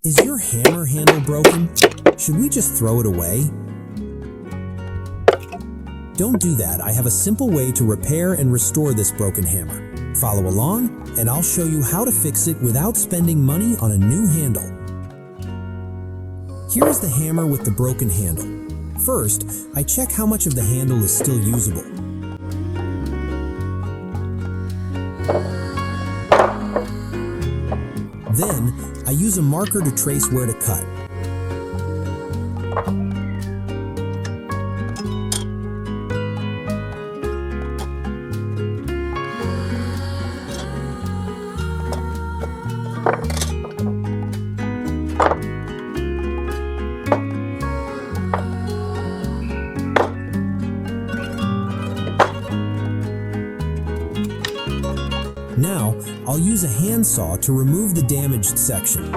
Is your hammer handle broken? Should we just throw it away? Don't do that. I have a simple way to repair and restore this broken hammer. Follow along, and I'll show you how to fix it without spending money on a new handle. Here is the hammer with the broken handle. First, I check how much of the handle is still usable. Then, I use a marker to trace where to cut. Now, I'll use a handsaw to remove the damaged section.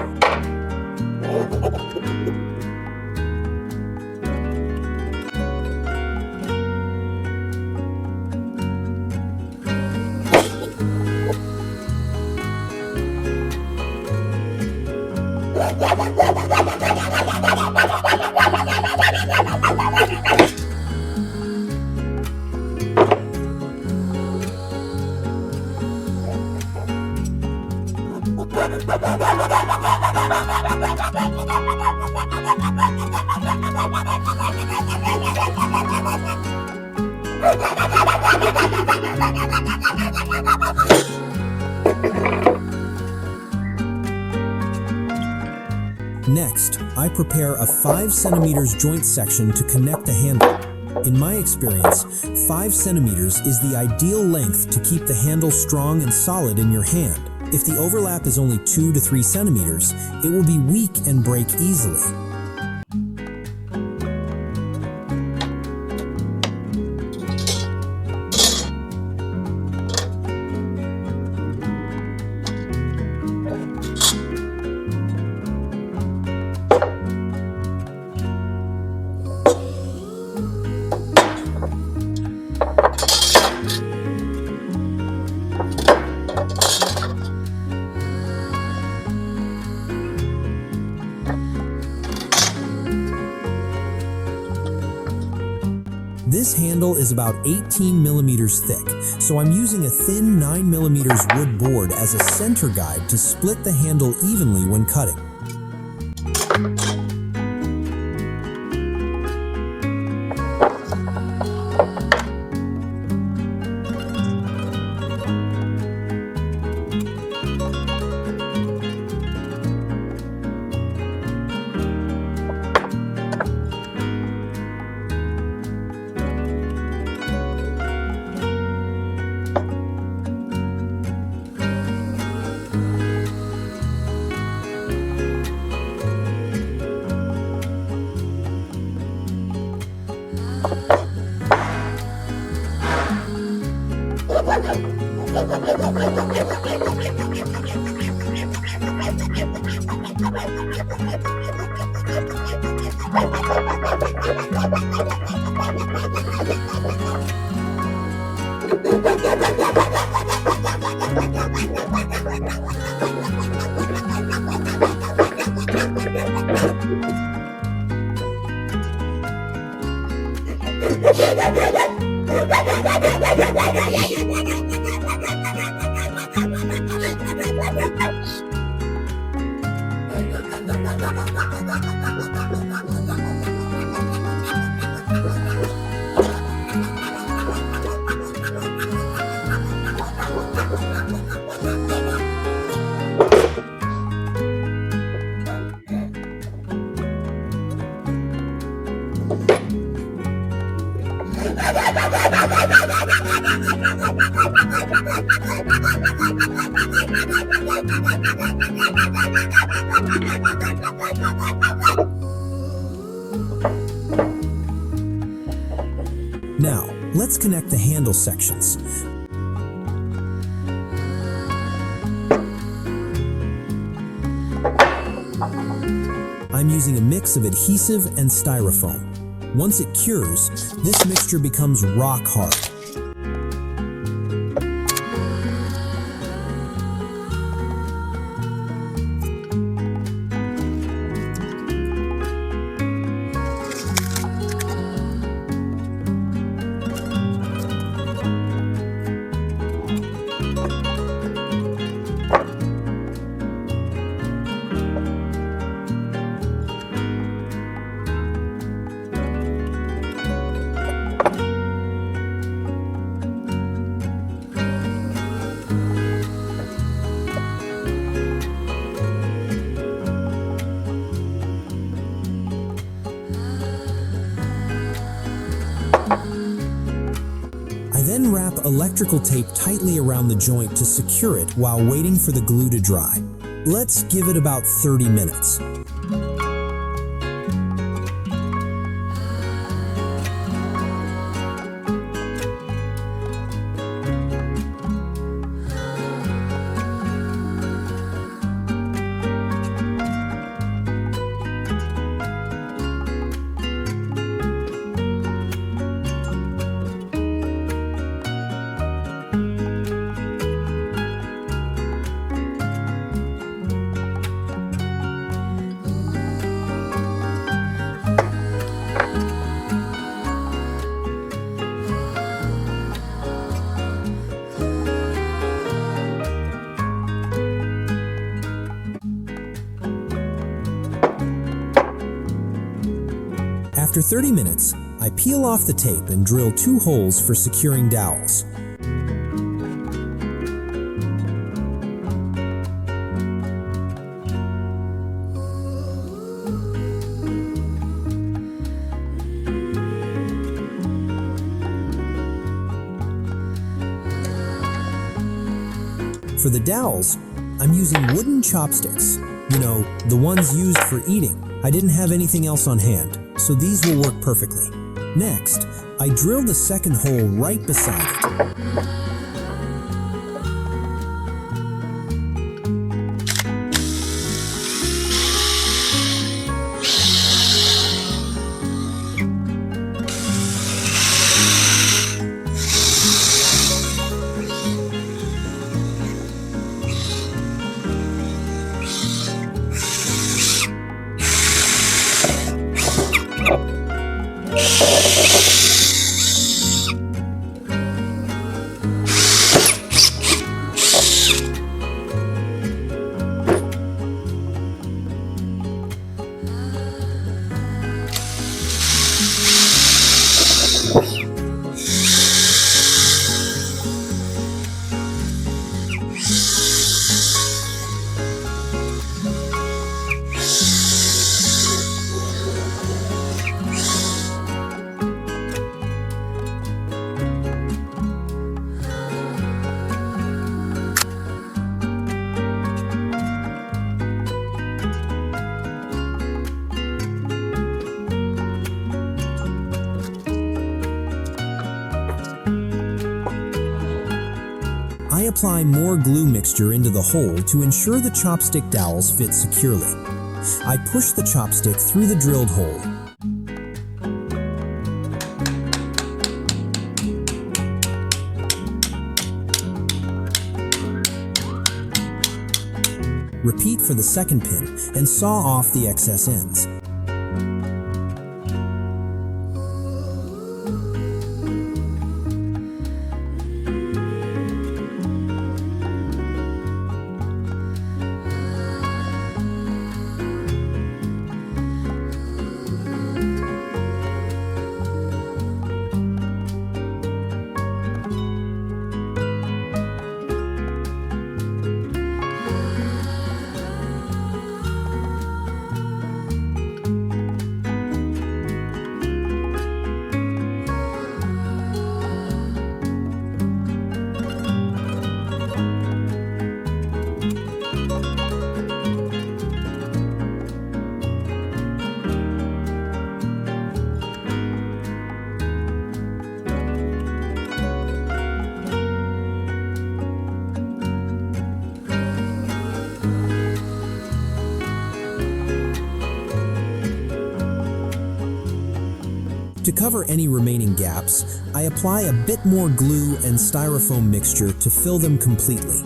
Next, I prepare a 5 cm joint section to connect the handle. In my experience, 5 cm is the ideal length to keep the handle strong and solid in your hand. If the overlap is only 2 to 3 centimeters, it will be weak and break easily. This handle is about 18 millimeters thick, so I'm using a thin 9 millimeters wood board as a center guide to split the handle evenly when cutting. Now, let's connect the handle sections. I'm using a mix of adhesive and styrofoam. Once it cures, this mixture becomes rock hard. electrical tape tightly around the joint to secure it while waiting for the glue to dry. Let's give it about 30 minutes. After 30 minutes, I peel off the tape and drill 2 holes for securing dowels. For the dowels, I'm using wooden chopsticks. You know, the ones used for eating. I didn't have anything else on hand, so these will work perfectly. Next, I drill the second hole right beside it. I apply more glue mixture into the hole to ensure the chopstick dowels fit securely. I push the chopstick through the drilled hole. Repeat for the second pin and saw off the excess ends. To cover any remaining gaps, I apply a bit more glue and styrofoam mixture to fill them completely.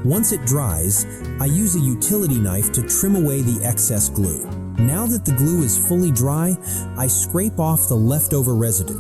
Once it dries, I use a utility knife to trim away the excess glue. Now that the glue is fully dry, I scrape off the leftover residue.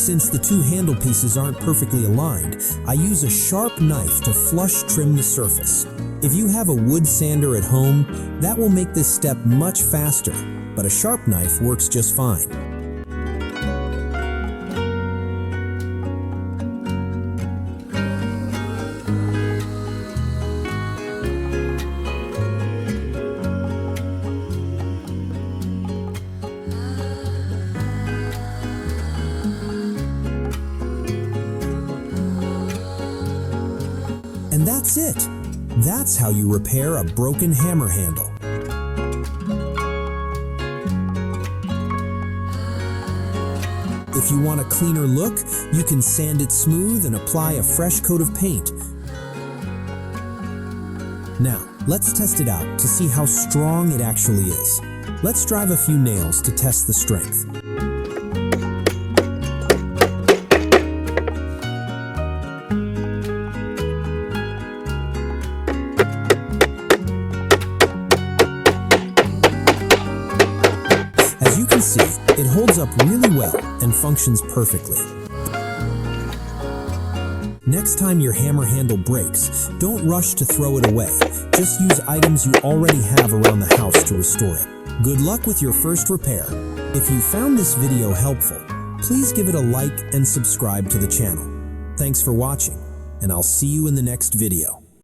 Since the two handle pieces aren't perfectly aligned, I use a sharp knife to flush trim the surface. If you have a wood sander at home, that will make this step much faster, but a sharp knife works just fine. And that's it. That's how you repair a broken hammer handle. If you want a cleaner look, you can sand it smooth and apply a fresh coat of paint. Now, let's test it out to see how strong it actually is. Let's drive a few nails to test the strength. As you can see, it holds up really well and functions perfectly. Next time your hammer handle breaks, don't rush to throw it away. Just use items you already have around the house to restore it. Good luck with your first repair. If you found this video helpful, please give it a like and subscribe to the channel. Thanks for watching, and I'll see you in the next video.